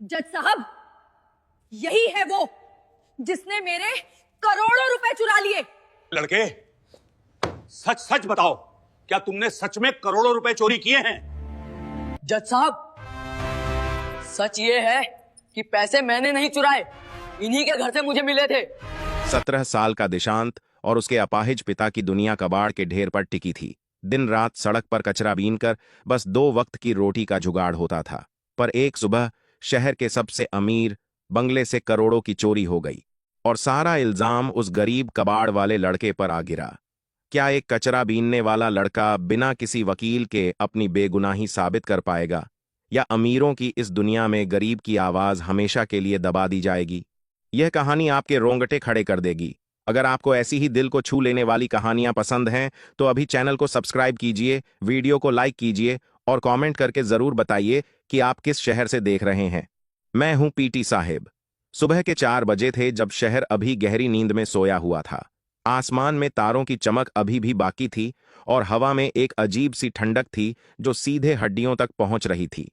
जज साहब, यही है वो जिसने मेरे करोड़ों रुपए चुरा लिए। लड़के, सच सच बताओ, क्या तुमने सच में करोड़ों रुपए चोरी किए हैं? जज साहब, सच ये है कि पैसे मैंने नहीं चुराए, इन्हीं के घर से मुझे मिले थे। 17 साल का दिशांत और उसके अपाहिज पिता की दुनिया कबाड़ के ढेर पर टिकी थी। दिन रात सड़क पर कचरा बीनकर बस 2 वक्त की रोटी का जुगाड़ होता था। पर एक सुबह शहर के सबसे अमीर बंगले से करोड़ों की चोरी हो गई और सारा इल्जाम उस गरीब कबाड़ वाले लड़के पर आ गिरा। क्या एक कचरा बीनने वाला लड़का बिना किसी वकील के अपनी बेगुनाही साबित कर पाएगा, या अमीरों की इस दुनिया में गरीब की आवाज हमेशा के लिए दबा दी जाएगी? यह कहानी आपके रोंगटे खड़े कर देगी। अगर आपको ऐसी ही दिल को छू लेने वाली कहानियां पसंद हैं तो अभी चैनल को सब्सक्राइब कीजिए, वीडियो को लाइक कीजिए और कमेंट करके जरूर बताइए कि आप किस शहर से देख रहे हैं। मैं हूं पीटी साहेब। सुबह के 4 बजे थे जब शहर अभी गहरी नींद में सोया हुआ था। आसमान में तारों की चमक अभी भी बाकी थी और हवा में एक अजीब सी ठंडक थी जो सीधे हड्डियों तक पहुंच रही थी।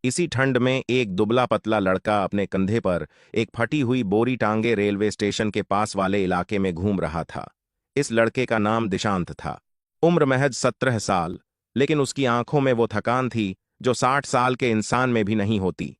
इसी ठंड में एक दुबला पतला लड़का अपने कंधे पर एक फटी हुई बोरी टांगे रेलवे स्टेशन के पास वाले इलाके में घूम रहा था। इस लड़के का नाम दिशांत था। उम्र महज 17 साल, लेकिन उसकी आंखों में वो थकान थी जो 60 साल के इंसान में भी नहीं होती।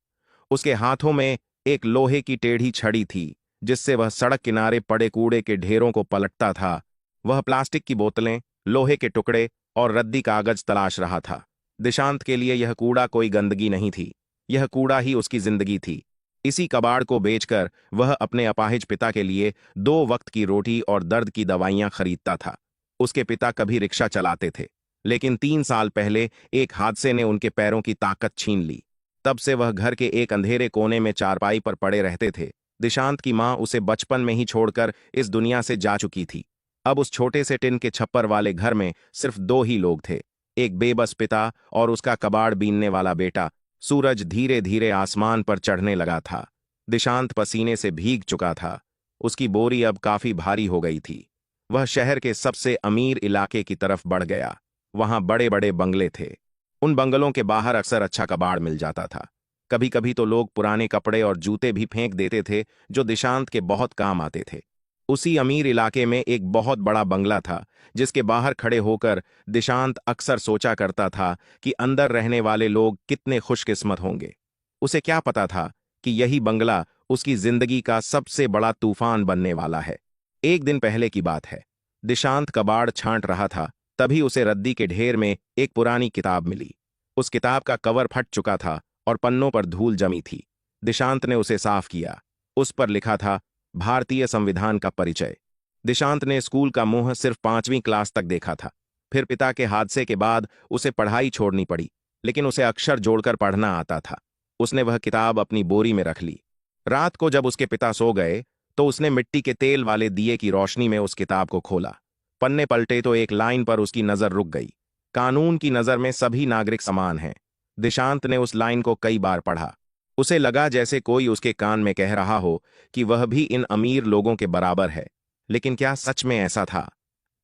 उसके हाथों में एक लोहे की टेढ़ी छड़ी थी जिससे वह सड़क किनारे पड़े कूड़े के ढेरों को पलटता था। वह प्लास्टिक की बोतलें, लोहे के टुकड़े और रद्दी कागज तलाश रहा था। दिशांत के लिए यह कूड़ा कोई गंदगी नहीं थी, यह कूड़ा ही उसकी जिंदगी थी। इसी कबाड़ को बेचकर वह अपने अपाहिज पिता के लिए 2 वक्त की रोटी और दर्द की दवाइयां खरीदता था। उसके पिता कभी रिक्शा चलाते थे, लेकिन 3 साल पहले एक हादसे ने उनके पैरों की ताकत छीन ली। तब से वह घर के एक अंधेरे कोने में चारपाई पर पड़े रहते थे। दिशांत की मां उसे बचपन में ही छोड़कर इस दुनिया से जा चुकी थी। अब उस छोटे से टिन के छप्पर वाले घर में सिर्फ 2 ही लोग थे, एक बेबस पिता और उसका कबाड़ बीनने वाला बेटा। सूरज धीरे धीरे आसमान पर चढ़ने लगा था। दिशांत पसीने से भीग चुका था। उसकी बोरी अब काफी भारी हो गई थी। वह शहर के सबसे अमीर इलाके की तरफ बढ़ गया। वहां बड़े बड़े बंगले थे। उन बंगलों के बाहर अक्सर अच्छा कबाड़ मिल जाता था। कभी कभी तो लोग पुराने कपड़े और जूते भी फेंक देते थे जो दिशांत के बहुत काम आते थे। उसी अमीर इलाके में एक बहुत बड़ा बंगला था जिसके बाहर खड़े होकर दिशांत अक्सर सोचा करता था कि अंदर रहने वाले लोग कितने खुशकिस्मत होंगे। उसे क्या पता था कि यही बंगला उसकी जिंदगी का सबसे बड़ा तूफान बनने वाला है। एक दिन पहले की बात है। दिशांत कबाड़ छांट रहा था, तभी उसे रद्दी के ढेर में एक पुरानी किताब मिली। उस किताब का कवर फट चुका था और पन्नों पर धूल जमी थी। दिशांत ने उसे साफ किया। उस पर लिखा था भारतीय संविधान का परिचय। दिशांत ने स्कूल का मुंह सिर्फ 5वीं क्लास तक देखा था। फिर पिता के हादसे के बाद उसे पढ़ाई छोड़नी पड़ी, लेकिन उसे अक्षर जोड़कर पढ़ना आता था। उसने वह किताब अपनी बोरी में रख ली। रात को जब उसके पिता सो गए तो उसने मिट्टी के तेल वाले दिए की रोशनी में उस किताब को खोला। पन्ने पलटे तो एक लाइन पर उसकी नजर रुक गई। कानून की नजर में सभी नागरिक समान हैं। दिशांत ने उस लाइन को कई बार पढ़ा। उसे लगा जैसे कोई उसके कान में कह रहा हो कि वह भी इन अमीर लोगों के बराबर है। लेकिन क्या सच में ऐसा था?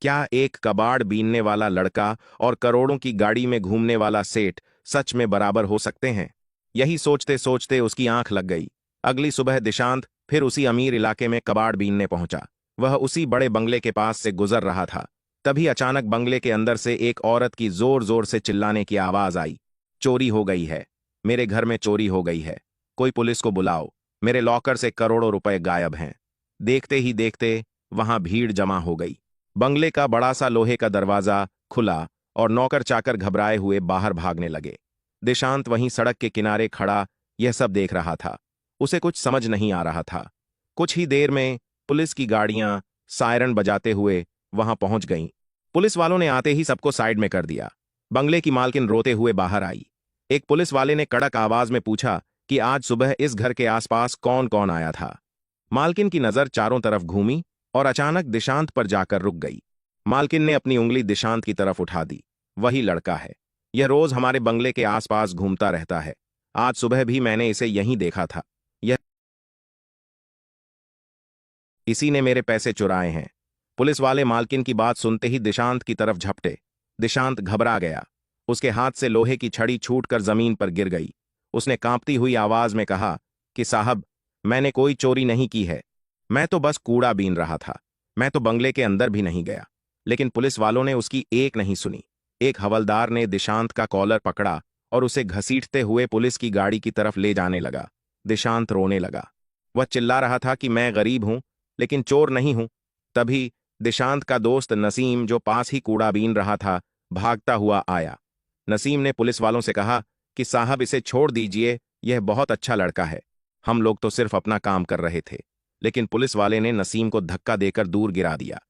क्या एक कबाड़ बीनने वाला लड़का और करोड़ों की गाड़ी में घूमने वाला सेठ सच में बराबर हो सकते हैं? यही सोचते सोचते उसकी आंख लग गई। अगली सुबह दिशांत फिर उसी अमीर इलाके में कबाड़ बीनने पहुंचा। वह उसी बड़े बंगले के पास से गुजर रहा था। तभी अचानक बंगले के अंदर से एक औरत की जोर जोर से चिल्लाने की आवाज आई, चोरी हो गई है, मेरे घर में चोरी हो गई है, कोई पुलिस को बुलाओ, मेरे लॉकर से करोड़ों रुपए गायब हैं। देखते ही देखते वहां भीड़ जमा हो गई। बंगले का बड़ा सा लोहे का दरवाजा खुला और नौकर चाकर घबराए हुए बाहर भागने लगे। दिशांत वहीं सड़क के किनारे खड़ा यह सब देख रहा था। उसे कुछ समझ नहीं आ रहा था। कुछ ही देर में पुलिस की गाड़ियां सायरन बजाते हुए वहां पहुंच गईं। पुलिस वालों ने आते ही सबको साइड में कर दिया। बंगले की मालकिन रोते हुए बाहर आई। एक पुलिस वाले ने कड़क आवाज में पूछा कि आज सुबह इस घर के आसपास कौन कौन आया था। मालकिन की नजर चारों तरफ घूमी और अचानक दिशांत पर जाकर रुक गई। मालकिन ने अपनी उंगली दिशांत की तरफ उठा दी। वही लड़का है, यह रोज हमारे बंगले के आसपास घूमता रहता है। आज सुबह भी मैंने इसे यहीं देखा था। यह इसी ने मेरे पैसे चुराए हैं। पुलिस वाले मालकिन की बात सुनते ही दिशांत की तरफ झपटे। दिशांत घबरा गया। उसके हाथ से लोहे की छड़ी छूटकर जमीन पर गिर गई। उसने कांपती हुई आवाज में कहा, कि साहब, मैंने कोई चोरी नहीं की है, मैं तो बस कूड़ा बीन रहा था, मैं तो बंगले के अंदर भी नहीं गया। लेकिन पुलिस वालों ने उसकी एक नहीं सुनी। एक हवलदार ने दिशांत का कॉलर पकड़ा और उसे घसीटते हुए पुलिस की गाड़ी की तरफ ले जाने लगा। दिशांत रोने लगा। वह चिल्ला रहा था कि मैं गरीब हूं, लेकिन चोर नहीं हूं। तभी दिशांत का दोस्त नसीम, जो पास ही कूड़ा बीन रहा था, भागता हुआ आया। नसीम ने पुलिस वालों से कहा कि साहब, इसे छोड़ दीजिए, यह बहुत अच्छा लड़का है, हम लोग तो सिर्फ अपना काम कर रहे थे। लेकिन पुलिस वाले ने नसीम को धक्का देकर दूर गिरा दिया।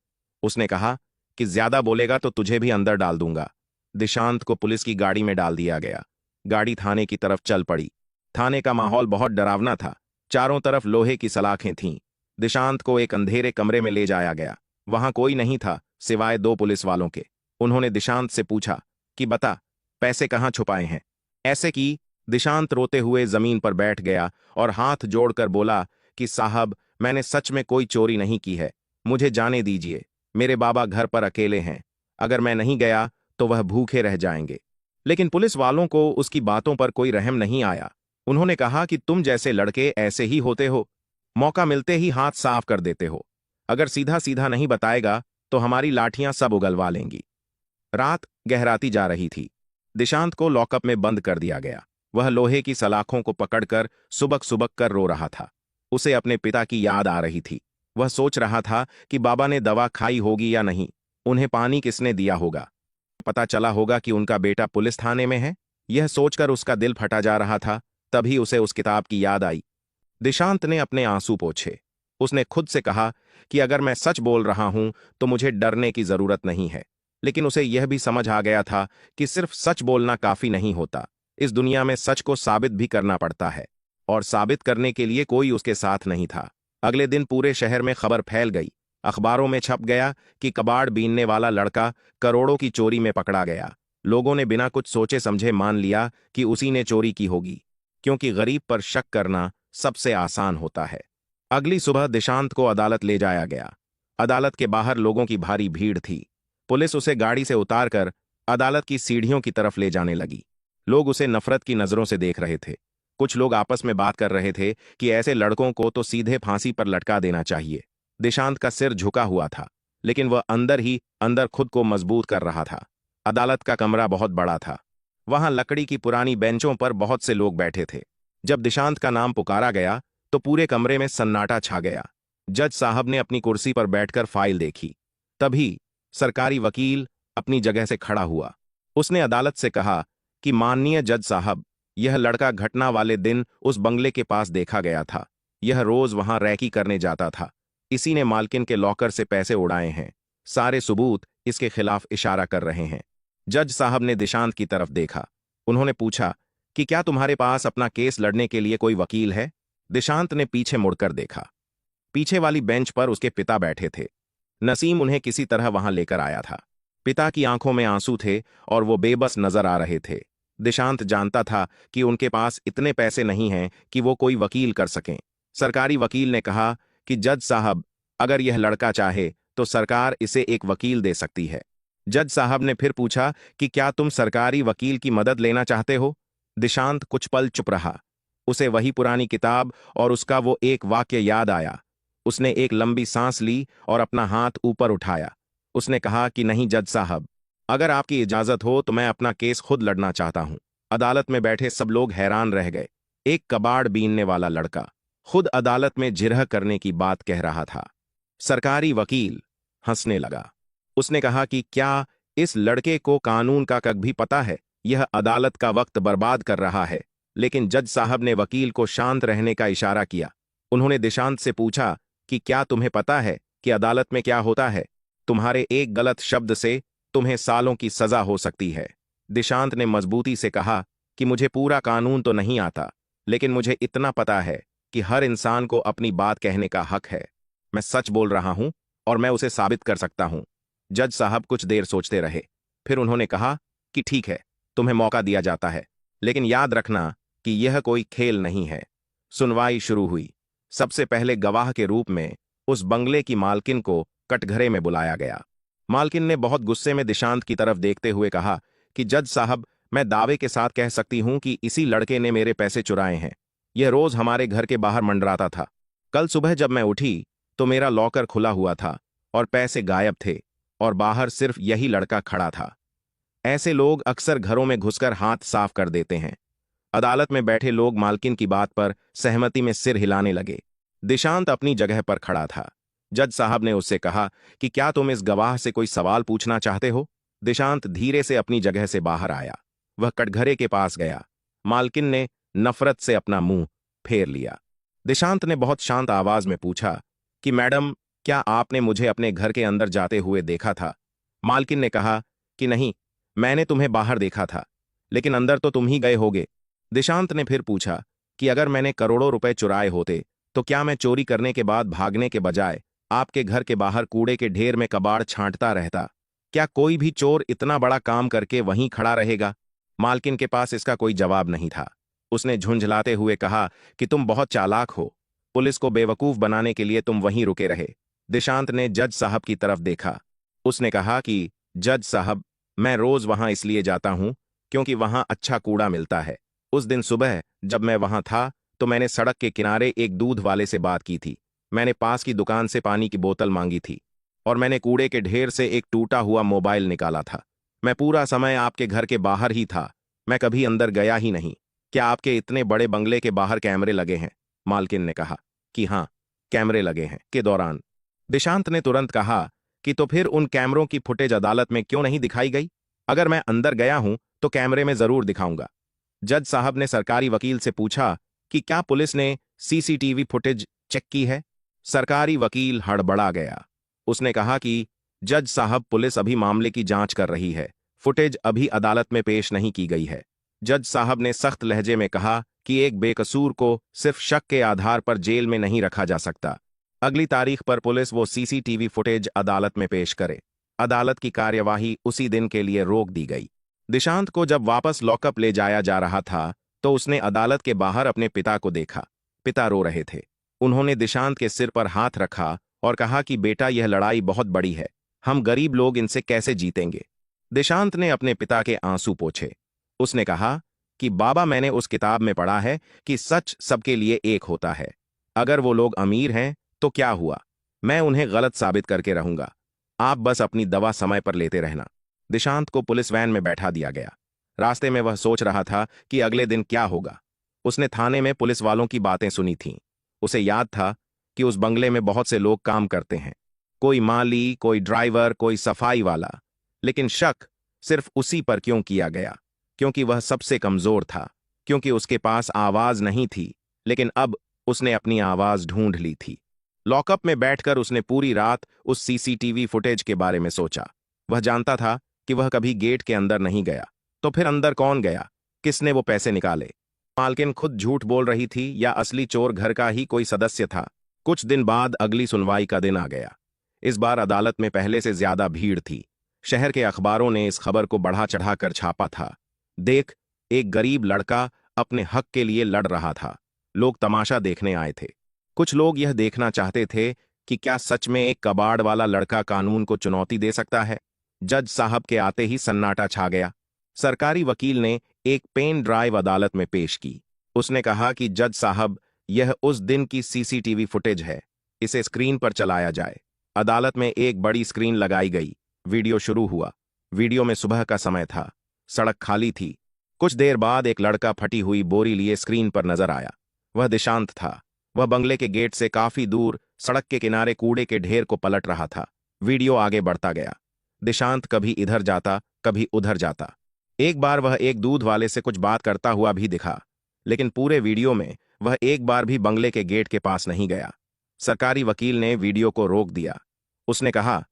उसने कहा कि ज्यादा बोलेगा तो तुझे भी अंदर डाल दूंगा। दिशांत को पुलिस की गाड़ी में डाल दिया गया। गाड़ी थाने की तरफ चल पड़ी। थाने का माहौल बहुत डरावना था। चारों तरफ लोहे की सलाखें थीं। दिशांत को एक अंधेरे कमरे में ले जाया गया। वहां कोई नहीं था सिवाय 2 पुलिस वालों के। उन्होंने दिशांत से पूछा कि बता, पैसे कहाँ छुपाए हैं। ऐसे कि दिशांत रोते हुए जमीन पर बैठ गया और हाथ जोड़कर बोला कि साहब, मैंने सच में कोई चोरी नहीं की है, मुझे जाने दीजिए, मेरे बाबा घर पर अकेले हैं, अगर मैं नहीं गया तो वह भूखे रह जाएंगे। लेकिन पुलिस वालों को उसकी बातों पर कोई रहम नहीं आया। उन्होंने कहा कि तुम जैसे लड़के ऐसे ही होते हो, मौका मिलते ही हाथ साफ कर देते हो, अगर सीधा सीधा नहीं बताएगा तो हमारी लाठियां सब उगलवा लेंगी। रात गहराती जा रही थी। दिशांत को लॉकअप में बंद कर दिया गया। वह लोहे की सलाखों को पकड़कर सुबक सुबक कर रो रहा था। उसे अपने पिता की याद आ रही थी। वह सोच रहा था कि बाबा ने दवा खाई होगी या नहीं, उन्हें पानी किसने दिया होगा, पता चला होगा कि उनका बेटा पुलिस थाने में है। यह सोचकर उसका दिल फटा जा रहा था। तभी उसे उस किताब की याद आई। दिशांत ने अपने आंसू पोंछे। उसने खुद से कहा कि अगर मैं सच बोल रहा हूं तो मुझे डरने की जरूरत नहीं है। लेकिन उसे यह भी समझ आ गया था कि सिर्फ सच बोलना काफी नहीं होता। इस दुनिया में सच को साबित भी करना पड़ता है, और साबित करने के लिए कोई उसके साथ नहीं था। अगले दिन पूरे शहर में खबर फैल गई। अखबारों में छप गया कि कबाड़ बीनने वाला लड़का करोड़ों की चोरी में पकड़ा गया। लोगों ने बिना कुछ सोचे समझे मान लिया कि उसी ने चोरी की होगी, क्योंकि गरीब पर शक करना सबसे आसान होता है। अगली सुबह दिशांत को अदालत ले जाया गया। अदालत के बाहर लोगों की भारी भीड़ थी। पुलिस उसे गाड़ी से उतारकर अदालत की सीढ़ियों की तरफ ले जाने लगी। लोग उसे नफरत की नजरों से देख रहे थे। कुछ लोग आपस में बात कर रहे थे कि ऐसे लड़कों को तो सीधे फांसी पर लटका देना चाहिए। दिशांत का सिर झुका हुआ था, लेकिन वह अंदर ही अंदर खुद को मजबूत कर रहा था। अदालत का कमरा बहुत बड़ा था। वहां लकड़ी की पुरानी बेंचों पर बहुत से लोग बैठे थे। जब दिशांत का नाम पुकारा गया तो पूरे कमरे में सन्नाटा छा गया। जज साहब ने अपनी कुर्सी पर बैठकर फाइल देखी। तभी सरकारी वकील अपनी जगह से खड़ा हुआ। उसने अदालत से कहा कि माननीय जज साहब, यह लड़का घटना वाले दिन उस बंगले के पास देखा गया था। यह रोज वहां रैकी करने जाता था। इसी ने मालकिन के लॉकर से पैसे उड़ाए हैं। सारे सबूत इसके खिलाफ इशारा कर रहे हैं। जज साहब ने दिशांत की तरफ देखा। उन्होंने पूछा कि क्या तुम्हारे पास अपना केस लड़ने के लिए कोई वकील है? दिशांत ने पीछे मुड़कर देखा। पीछे वाली बेंच पर उसके पिता बैठे थे। नसीम उन्हें किसी तरह वहां लेकर आया था। पिता की आंखों में आंसू थे और वो बेबस नजर आ रहे थे। दिशांत जानता था कि उनके पास इतने पैसे नहीं हैं कि वो कोई वकील कर सकें। सरकारी वकील ने कहा कि जज साहब, अगर यह लड़का चाहे तो सरकार इसे एक वकील दे सकती है। जज साहब ने फिर पूछा कि क्या तुम सरकारी वकील की मदद लेना चाहते हो? दिशांत कुछ पल चुप रहा। उसे वही पुरानी किताब और उसका वो एक वाक्य याद आया। उसने एक लंबी सांस ली और अपना हाथ ऊपर उठाया। उसने कहा कि नहीं जज साहब, अगर आपकी इजाजत हो तो मैं अपना केस खुद लड़ना चाहता हूं। अदालत में बैठे सब लोग हैरान रह गए। एक कबाड़ बीनने वाला लड़का खुद अदालत में जिरह करने की बात कह रहा था। सरकारी वकील हंसने लगा। उसने कहा कि क्या इस लड़के को कानून का कग भी पता है? यह अदालत का वक्त बर्बाद कर रहा है। लेकिन जज साहब ने वकील को शांत रहने का इशारा किया। उन्होंने दिशांत से पूछा कि क्या तुम्हें पता है कि अदालत में क्या होता है? तुम्हारे एक गलत शब्द से तुम्हें सालों की सजा हो सकती है। दिशांत ने मजबूती से कहा कि मुझे पूरा कानून तो नहीं आता, लेकिन मुझे इतना पता है कि हर इंसान को अपनी बात कहने का हक है। मैं सच बोल रहा हूं और मैं उसे साबित कर सकता हूं। जज साहब कुछ देर सोचते रहे। फिर उन्होंने कहा कि ठीक है, तुम्हें मौका दिया जाता है, लेकिन याद रखना कि यह कोई खेल नहीं है। सुनवाई शुरू हुई। सबसे पहले गवाह के रूप में उस बंगले की मालकिन को कटघरे में बुलाया गया। मालकिन ने बहुत गुस्से में दिशांत की तरफ देखते हुए कहा कि जज साहब, मैं दावे के साथ कह सकती हूं कि इसी लड़के ने मेरे पैसे चुराए हैं। यह रोज हमारे घर के बाहर मंडराता था। कल सुबह जब मैं उठी तो मेरा लॉकर खुला हुआ था और पैसे गायब थे और बाहर सिर्फ यही लड़का खड़ा था। ऐसे लोग अक्सर घरों में घुसकर हाथ साफ कर देते हैं। अदालत में बैठे लोग मालकिन की बात पर सहमति में सिर हिलाने लगे। दिशांत अपनी जगह पर खड़ा था। जज साहब ने उससे कहा कि क्या तुम इस गवाह से कोई सवाल पूछना चाहते हो? दिशांत धीरे से अपनी जगह से बाहर आया। वह कटघरे के पास गया। मालकिन ने नफरत से अपना मुंह फेर लिया। दिशांत ने बहुत शांत आवाज में पूछा कि मैडम, क्या आपने मुझे अपने घर के अंदर जाते हुए देखा था? मालकिन ने कहा कि नहीं, मैंने तुम्हें बाहर देखा था, लेकिन अंदर तो तुम ही गए होगे। दिशांत ने फिर पूछा कि अगर मैंने करोड़ों रुपए चुराए होते तो क्या मैं चोरी करने के बाद भागने के बजाय आपके घर के बाहर कूड़े के ढेर में कबाड़ छांटता रहता? क्या कोई भी चोर इतना बड़ा काम करके वहीं खड़ा रहेगा? मालकिन के पास इसका कोई जवाब नहीं था। उसने झुंझलाते हुए कहा कि तुम बहुत चालाक हो। पुलिस को बेवकूफ बनाने के लिए तुम वहीं रुके रहे। दिशांत ने जज साहब की तरफ देखा। उसने कहा कि जज साहब, मैं रोज वहां इसलिए जाता हूं क्योंकि वहां अच्छा कूड़ा मिलता है। उस दिन सुबह जब मैं वहां था तो मैंने सड़क के किनारे एक दूध वाले से बात की थी। मैंने पास की दुकान से पानी की बोतल मांगी थी और मैंने कूड़े के ढेर से एक टूटा हुआ मोबाइल निकाला था। मैं पूरा समय आपके घर के बाहर ही था। मैं कभी अंदर गया ही नहीं। क्या आपके इतने बड़े बंगले के बाहर कैमरे लगे हैं? मालकिन ने कहा कि हाँ, कैमरे लगे हैं। के दौरान दिशांत ने तुरंत कहा कि तो फिर उन कैमरों की फुटेज अदालत में क्यों नहीं दिखाई गई? अगर मैं अंदर गया हूं तो कैमरे में जरूर दिखाऊंगा। जज साहब ने सरकारी वकील से पूछा कि क्या पुलिस ने सीसीटीवी फुटेज चेक की है? सरकारी वकील हड़बड़ा गया। उसने कहा कि जज साहब, पुलिस अभी मामले की जांच कर रही है। फुटेज अभी अदालत में पेश नहीं की गई है। जज साहब ने सख्त लहजे में कहा कि एक बेकसूर को सिर्फ शक के आधार पर जेल में नहीं रखा जा सकता। अगली तारीख पर पुलिस वो सीसीटीवी फुटेज अदालत में पेश करे। अदालत की कार्यवाही उसी दिन के लिए रोक दी गई। दिशांत को जब वापस लॉकअप ले जाया जा रहा था तो उसने अदालत के बाहर अपने पिता को देखा। पिता रो रहे थे। उन्होंने दिशांत के सिर पर हाथ रखा और कहा कि बेटा, यह लड़ाई बहुत बड़ी है। हम गरीब लोग इनसे कैसे जीतेंगे? दिशांत ने अपने पिता के आंसू पोंछे। उसने कहा कि बाबा, मैंने उस किताब में पढ़ा है कि सच सबके लिए एक होता है। अगर वो लोग अमीर हैं तो क्या हुआ? मैं उन्हें गलत साबित करके रहूंगा। आप बस अपनी दवा समय पर लेते रहना। दिशांत को पुलिस वैन में बैठा दिया गया। रास्ते में वह सोच रहा था कि अगले दिन क्या होगा। उसने थाने में पुलिस वालों की बातें सुनी थीं। उसे याद था कि उस बंगले में बहुत से लोग काम करते हैं, कोई माली, कोई ड्राइवर, कोई सफाई वाला। लेकिन शक सिर्फ उसी पर क्यों किया गया? क्योंकि वह सबसे कमजोर था, क्योंकि उसके पास आवाज नहीं थी। लेकिन अब उसने अपनी आवाज ढूंढ ली थी। लॉकअप में बैठकर उसने पूरी रात उस सीसीटीवी फुटेज के बारे में सोचा। वह जानता था कि वह कभी गेट के अंदर नहीं गया। तो फिर अंदर कौन गया? किसने वो पैसे निकाले? मालकिन खुद झूठ बोल रही थी या असली चोर घर का ही कोई सदस्य था? कुछ दिन बाद अगली सुनवाई का दिन आ गया। इस बार अदालत में पहले से ज्यादा भीड़ थी। शहर के अखबारों ने इस खबर को बढ़ा चढ़ाकर छापा था। देख, एक गरीब लड़का अपने हक के लिए लड़ रहा था। लोग तमाशा देखने आए थे। कुछ लोग यह देखना चाहते थे कि क्या सच में एक कबाड़ वाला लड़का कानून को चुनौती दे सकता है। जज साहब के आते ही सन्नाटा छा गया। सरकारी वकील ने एक पेन ड्राइव अदालत में पेश की। उसने कहा कि जज साहब, यह उस दिन की सीसीटीवी फुटेज है। इसे स्क्रीन पर चलाया जाए। अदालत में एक बड़ी स्क्रीन लगाई गई। वीडियो शुरू हुआ। वीडियो में सुबह का समय था। सड़क खाली थी। कुछ देर बाद एक लड़का फटी हुई बोरी लिए स्क्रीन पर नजर आया। वह दिशांत था। वह बंगले के गेट से काफी दूर सड़क के किनारे कूड़े के ढेर को पलट रहा था। वीडियो आगे बढ़ता गया। दिशांत कभी इधर जाता, कभी उधर जाता। एक बार वह एक दूध वाले से कुछ बात करता हुआ भी दिखा, लेकिन पूरे वीडियो में वह एक बार भी बंगले के गेट के पास नहीं गया। सरकारी वकील ने वीडियो को रोक दिया। उसने कहा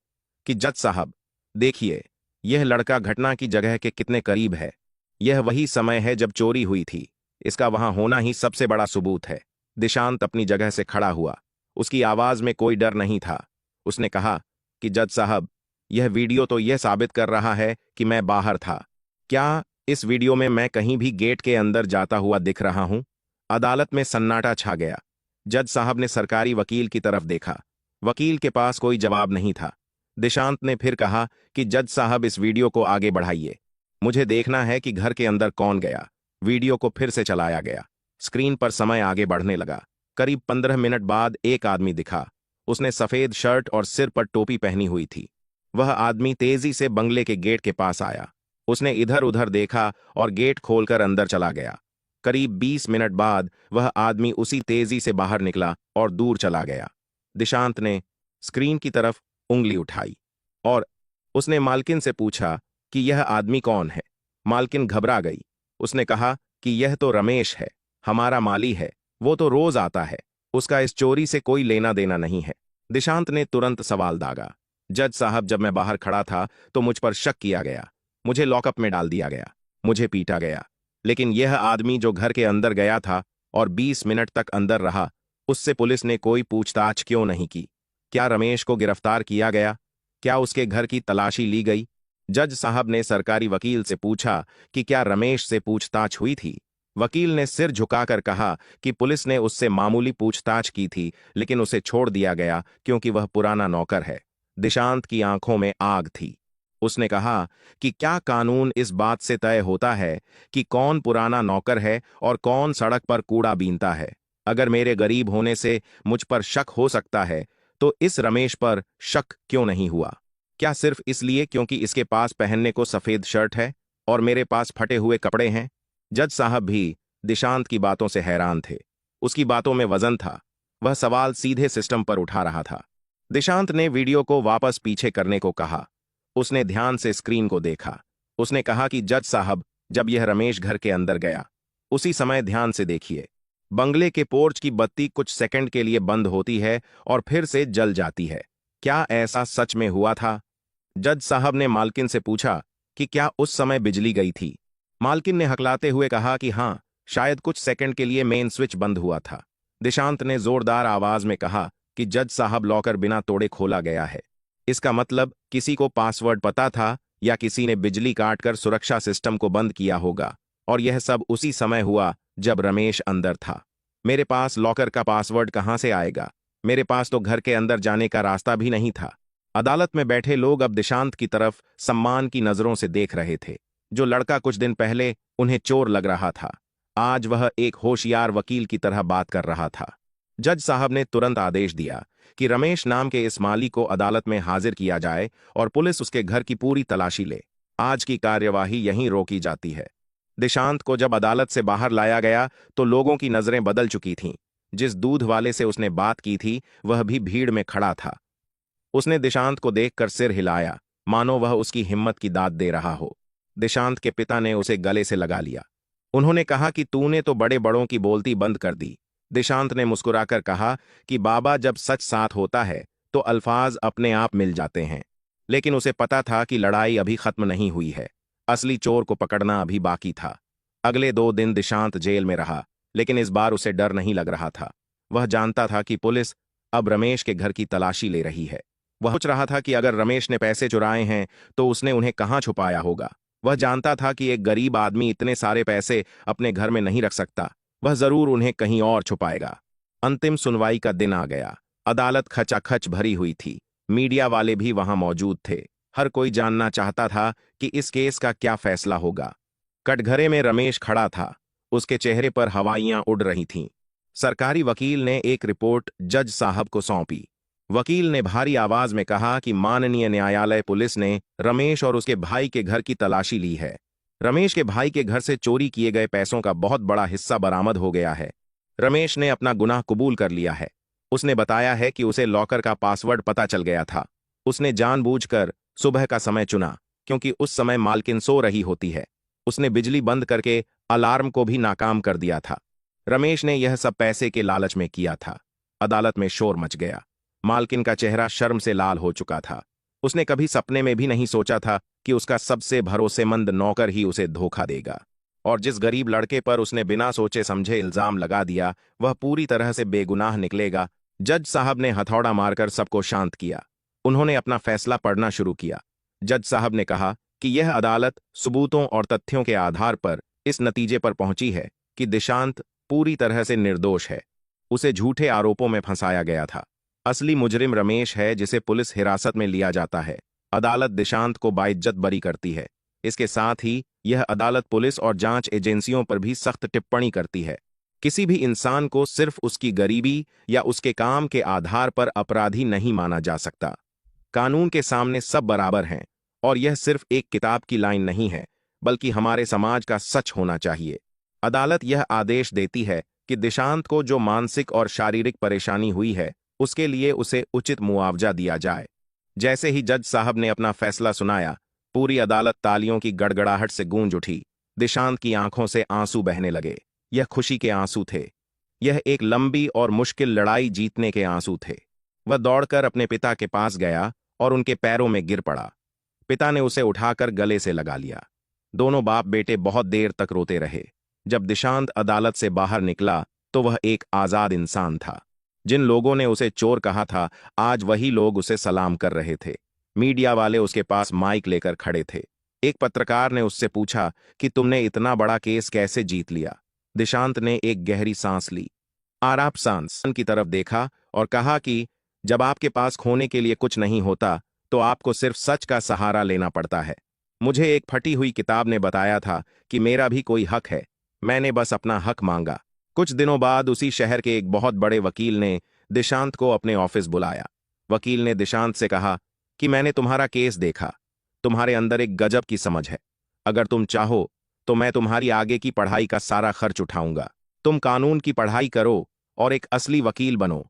कि जज साहब, देखिए, यह लड़का घटना की जगह के कितने करीब है। यह वही समय है जब चोरी हुई थी। इसका वहां होना ही सबसे बड़ा सबूत है। दिशांत अपनी जगह से खड़ा हुआ। उसकी आवाज में कोई डर नहीं था। उसने कहा कि जज साहब, यह वीडियो तो यह साबित कर रहा है कि मैं बाहर था। क्या इस वीडियो में मैं कहीं भी गेट के अंदर जाता हुआ दिख रहा हूं? अदालत में सन्नाटा छा गया। जज साहब ने सरकारी वकील की तरफ देखा। वकील के पास कोई जवाब नहीं था। दिशांत ने फिर कहा कि जज साहब, इस वीडियो को आगे बढ़ाइए। मुझे देखना है कि घर के अंदर कौन गया। वीडियो को फिर से चलाया गया। स्क्रीन पर समय आगे बढ़ने लगा। करीब 15 मिनट बाद एक आदमी दिखा। उसने सफेद शर्ट और सिर पर टोपी पहनी हुई थी। वह आदमी तेजी से बंगले के गेट के पास आया। उसने इधर उधर देखा और गेट खोलकर अंदर चला गया। करीब 20 मिनट बाद वह आदमी उसी तेजी से बाहर निकला और दूर चला गया। दिशांत ने स्क्रीन की तरफ उंगली उठाई और उसने मालकिन से पूछा कि यह आदमी कौन है। मालकिन घबरा गई। उसने कहा कि यह तो रमेश है, हमारा माली है, वो तो रोज आता है, उसका इस चोरी से कोई लेना देना नहीं है। दिशांत ने तुरंत सवाल दागा, जज साहब, जब मैं बाहर खड़ा था तो मुझ पर शक किया गया, मुझे लॉकअप में डाल दिया गया, मुझे पीटा गया, लेकिन यह आदमी जो घर के अंदर गया था और 20 मिनट तक अंदर रहा, उससे पुलिस ने कोई पूछताछ क्यों नहीं की? क्या रमेश को गिरफ्तार किया गया? क्या उसके घर की तलाशी ली गई? जज साहब ने सरकारी वकील से पूछा कि क्या रमेश से पूछताछ हुई थी। वकील ने सिर झुकाकर कहा कि पुलिस ने उससे मामूली पूछताछ की थी, लेकिन उसे छोड़ दिया गया क्योंकि वह पुराना नौकर है। दिशांत की आंखों में आग थी। उसने कहा कि क्या कानून इस बात से तय होता है कि कौन पुराना नौकर है और कौन सड़क पर कूड़ा बीनता है? अगर मेरे गरीब होने से मुझ पर शक हो सकता है, तो इस रमेश पर शक क्यों नहीं हुआ? क्या सिर्फ इसलिए क्योंकि इसके पास पहनने को सफेद शर्ट है और मेरे पास फटे हुए कपड़े हैं? जज साहब भी दिशांत की बातों से हैरान थे। उसकी बातों में वजन था। वह सवाल सीधे सिस्टम पर उठा रहा था। दिशांत ने वीडियो को वापस पीछे करने को कहा। उसने ध्यान से स्क्रीन को देखा। उसने कहा कि जज साहब, जब यह रमेश घर के अंदर गया, उसी समय ध्यान से देखिए, बंगले के पोर्च की बत्ती कुछ सेकंड के लिए बंद होती है और फिर से जल जाती है। क्या ऐसा सच में हुआ था? जज साहब ने मालकिन से पूछा कि क्या उस समय बिजली गई थी। मालकिन ने हकलाते हुए कहा कि हां, शायद कुछ सेकंड के लिए मेन स्विच बंद हुआ था। दिशांत ने जोरदार आवाज में कहा कि जज साहब, लॉकर बिना तोड़े खोला गया है। इसका मतलब किसी को पासवर्ड पता था या किसी ने बिजली काटकर सुरक्षा सिस्टम को बंद किया होगा, और यह सब उसी समय हुआ जब रमेश अंदर था। मेरे पास लॉकर का पासवर्ड कहां से आएगा? मेरे पास तो घर के अंदर जाने का रास्ता भी नहीं था। अदालत में बैठे लोग अब दिशांत की तरफ सम्मान की नजरों से देख रहे थे। जो लड़का कुछ दिन पहले उन्हें चोर लग रहा था, आज वह एक होशियार वकील की तरह बात कर रहा था। जज साहब ने तुरंत आदेश दिया कि रमेश नाम के इस माली को अदालत में हाजिर किया जाए और पुलिस उसके घर की पूरी तलाशी ले। आज की कार्यवाही यहीं रोकी जाती है। दिशांत को जब अदालत से बाहर लाया गया तो लोगों की नजरें बदल चुकी थीं। जिस दूध वाले से उसने बात की थी वह भी भीड़ में खड़ा था। उसने दिशांत को देखकर सिर हिलाया, मानो वह उसकी हिम्मत की दाद दे रहा हो। दिशांत के पिता ने उसे गले से लगा लिया। उन्होंने कहा कि तूने तो बड़े बड़ों की बोलती बंद कर दी। दिशांत ने मुस्कुराकर कहा कि बाबा, जब सच साथ होता है तो अल्फाज अपने आप मिल जाते हैं। लेकिन उसे पता था कि लड़ाई अभी खत्म नहीं हुई है। असली चोर को पकड़ना अभी बाकी था। अगले 2 दिन दिशांत जेल में रहा, लेकिन इस बार उसे डर नहीं लग रहा था। वह जानता था कि पुलिस अब रमेश के घर की तलाशी ले रही है। वह सोच रहा था कि अगर रमेश ने पैसे चुराए हैं तो उसने उन्हें कहां छुपाया होगा। वह जानता था कि एक गरीब आदमी इतने सारे पैसे अपने घर में नहीं रख सकता। वह जरूर उन्हें कहीं और छुपाएगा। अंतिम सुनवाई का दिन आ गया। अदालत खचाखच भरी हुई थी। मीडिया वाले भी वहां मौजूद थे। हर कोई जानना चाहता था कि इस केस का क्या फैसला होगा। कटघरे में रमेश खड़ा था। उसके चेहरे पर हवाइयां उड़ रही थीं। सरकारी वकील ने एक रिपोर्ट जज साहब को सौंपी। वकील ने भारी आवाज में कहा कि माननीय न्यायालय, पुलिस ने रमेश और उसके भाई के घर की तलाशी ली है। रमेश के भाई के घर से चोरी किए गए पैसों का बहुत बड़ा हिस्सा बरामद हो गया है। रमेश ने अपना गुनाह कबूल कर लिया है। उसने बताया है कि उसे लॉकर का पासवर्ड पता चल गया था। उसने जानबूझकर सुबह का समय चुना क्योंकि उस समय मालकिन सो रही होती है। उसने बिजली बंद करके अलार्म को भी नाकाम कर दिया था। रमेश ने यह सब पैसे के लालच में किया था। अदालत में शोर मच गया। मालकिन का चेहरा शर्म से लाल हो चुका था। उसने कभी सपने में भी नहीं सोचा था कि उसका सबसे भरोसेमंद नौकर ही उसे धोखा देगा, और जिस गरीब लड़के पर उसने बिना सोचे समझे इल्जाम लगा दिया वह पूरी तरह से बेगुनाह निकलेगा। जज साहब ने हथौड़ा मारकर सबको शांत किया। उन्होंने अपना फैसला पढ़ना शुरू किया। जज साहब ने कहा कि यह अदालत सबूतों और तथ्यों के आधार पर इस नतीजे पर पहुंची है कि दिशांत पूरी तरह से निर्दोष है। उसे झूठे आरोपों में फंसाया गया था। असली मुजरिम रमेश है, जिसे पुलिस हिरासत में लिया जाता है। अदालत दिशांत को बाइज्जत बरी करती है। इसके साथ ही यह अदालत पुलिस और जांच एजेंसियों पर भी सख्त टिप्पणी करती है। किसी भी इंसान को सिर्फ उसकी गरीबी या उसके काम के आधार पर अपराधी नहीं माना जा सकता। कानून के सामने सब बराबर हैं, और यह सिर्फ एक किताब की लाइन नहीं है, बल्कि हमारे समाज का सच होना चाहिए। अदालत यह आदेश देती है कि दिशांत को जो मानसिक और शारीरिक परेशानी हुई है, उसके लिए उसे उचित मुआवजा दिया जाए। जैसे ही जज साहब ने अपना फैसला सुनाया, पूरी अदालत तालियों की गड़गड़ाहट से गूंज उठी। दिशांत की आंखों से आंसू बहने लगे। यह खुशी के आंसू थे। यह एक लंबी और मुश्किल लड़ाई जीतने के आंसू थे। वह दौड़कर अपने पिता के पास गया और उनके पैरों में गिर पड़ा। पिता ने उसे उठाकर गले से लगा लिया। दोनों बाप बेटे बहुत देर तक रोते रहे। जब दिशांत अदालत से बाहर निकला तो वह एक आजाद इंसान था। जिन लोगों ने उसे चोर कहा था, आज वही लोग उसे सलाम कर रहे थे। मीडिया वाले उसके पास माइक लेकर खड़े थे। एक पत्रकार ने उससे पूछा कि तुमने इतना बड़ा केस कैसे जीत लिया। दिशांत ने एक गहरी सांस ली, आराम सांस की तरफ देखा और कहा कि जब आपके पास खोने के लिए कुछ नहीं होता तो आपको सिर्फ सच का सहारा लेना पड़ता है। मुझे एक फटी हुई किताब ने बताया था कि मेरा भी कोई हक है। मैंने बस अपना हक मांगा। कुछ दिनों बाद उसी शहर के एक बहुत बड़े वकील ने दिशांत को अपने ऑफिस बुलाया। वकील ने दिशांत से कहा कि मैंने तुम्हारा केस देखा। तुम्हारे अंदर एक गजब की समझ है। अगर तुम चाहो तो मैं तुम्हारी आगे की पढ़ाई का सारा खर्च उठाऊंगा। तुम कानून की पढ़ाई करो और एक असली वकील बनो।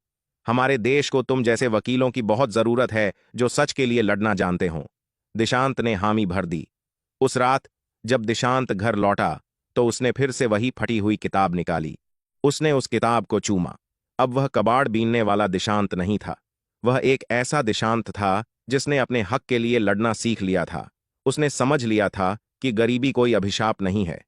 हमारे देश को तुम जैसे वकीलों की बहुत जरूरत है जो सच के लिए लड़ना जानते हो। दिशांत ने हामी भर दी। उस रात जब दिशांत घर लौटा तो उसने फिर से वही फटी हुई किताब निकाली। उसने उस किताब को चूमा। अब वह कबाड़ बीनने वाला दिशांत नहीं था। वह एक ऐसा दिशांत था जिसने अपने हक के लिए लड़ना सीख लिया था। उसने समझ लिया था कि गरीबी कोई अभिशाप नहीं है।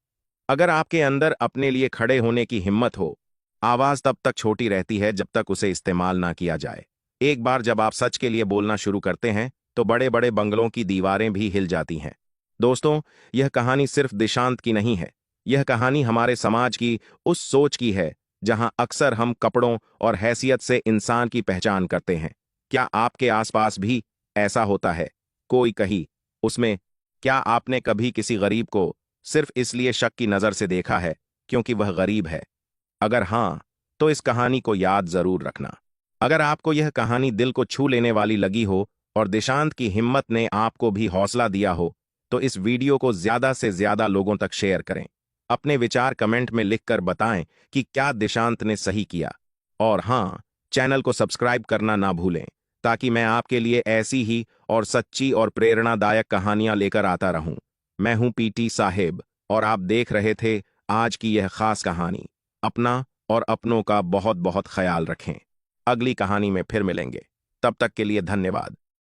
अगर आपके अंदर अपने लिए खड़े होने की हिम्मत हो, आवाज तब तक छोटी रहती है जब तक उसे इस्तेमाल ना किया जाए। एक बार जब आप सच के लिए बोलना शुरू करते हैं तो बड़े बड़े बंगलों की दीवारें भी हिल जाती हैं। दोस्तों, यह कहानी सिर्फ दिशांत की नहीं है। यह कहानी हमारे समाज की उस सोच की है जहां अक्सर हम कपड़ों और हैसियत से इंसान की पहचान करते हैं। क्या आपके आसपास भी ऐसा होता है? कोई कहीं उसमें क्या आपने कभी किसी गरीब को सिर्फ इसलिए शक की नजर से देखा है क्योंकि वह गरीब है? अगर हां, तो इस कहानी को याद जरूर रखना। अगर आपको यह कहानी दिल को छू लेने वाली लगी हो और दिशांत की हिम्मत ने आपको भी हौसला दिया हो, तो इस वीडियो को ज्यादा से ज्यादा लोगों तक शेयर करें। अपने विचार कमेंट में लिखकर बताएं कि क्या दिशांत ने सही किया। और हां, चैनल को सब्सक्राइब करना ना भूलें ताकि मैं आपके लिए ऐसी ही और सच्ची और प्रेरणादायक कहानियां लेकर आता रहूं। मैं हूं पीटी साहिब और आप देख रहे थे आज की यह खास कहानी। अपना और अपनों का बहुत बहुत ख्याल रखें। अगली कहानी में फिर मिलेंगे। तब तक के लिए धन्यवाद।